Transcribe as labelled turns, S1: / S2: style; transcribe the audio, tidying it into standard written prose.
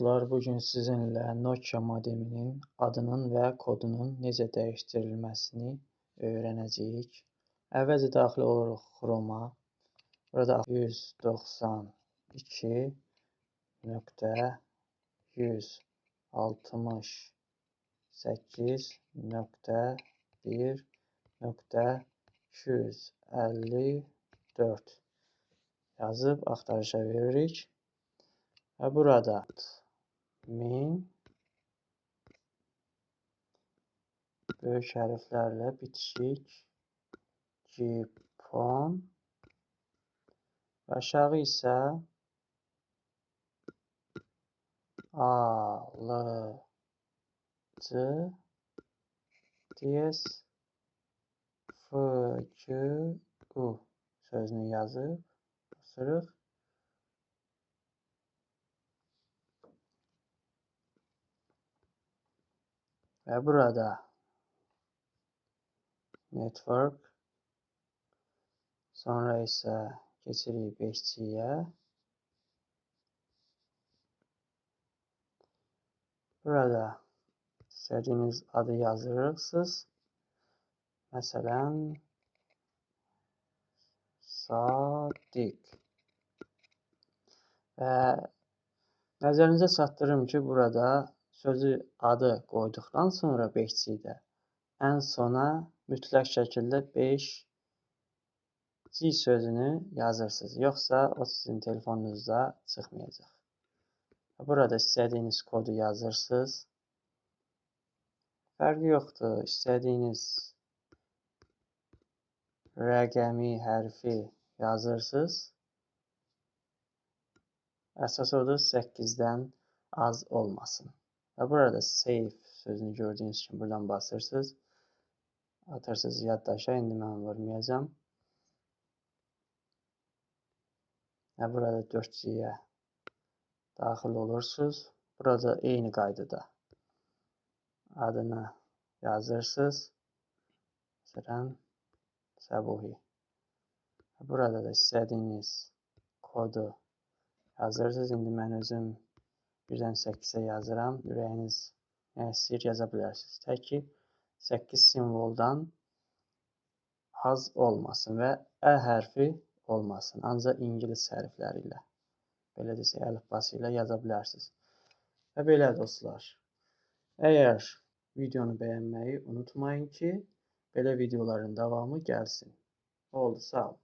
S1: dostlar, bugün sizinlə Nokia modeminin adının və kodunun necə dəyişdirilməsini öyrənəcəyik. Əvvəlcə daxil oluruq Chrome-a. Burada 192.168.1.254 yazıb axtarışa veririk. Və burada 1000 böyük hərflərlə bitişik GPON və aşağı isə alıcı DS FQU sözünü yazıb basırıq. Və burada network, sonra isə keçirik 5G-yə. Burada istədiyiniz adı yazırırsınız. Məsələn, Sadiq. Və nəzərinizə çatdırım ki, burada sözü adı qoyduqdan sonra 5G-də ən sona mütləq şəkildə 5G sözünü yazırsınız. Yoxsa o sizin telefonunuzda çıxmayacaq. Burada istədiyiniz kodu yazırsınız. Fərqi yoxdur. İstədiyiniz rəqəmi, hərfi yazırsınız. Əsas odur 8-dən az olmasın. Və burada save sözünü gördüyünüz kimi buradan basırsınız. Atırsınız yaddaşa. İndi mən vurmayacağım. Və burada 4G-yə daxil olursunuz. Burada eyni qaydada adını yazırsınız. Məsələn, Səbuhi. Burada da istədiyiniz kodu yazırsınız. İndi mən özüm 1-dən 8-ə yazıram. Ürəyiniz nə istəyir yaza bilərsiniz. Tək ki 8 simvoldan az olmasın və ə hərfi olmasın. Ancaq ingilis hərfləri ilə, belə desək, əlifbası ilə yaza bilərsiniz. Və belə dostlar. Əgər videonu bəyənməyi unutmayın ki, belə videoların davamı gəlsin. Oldu, sağ olun.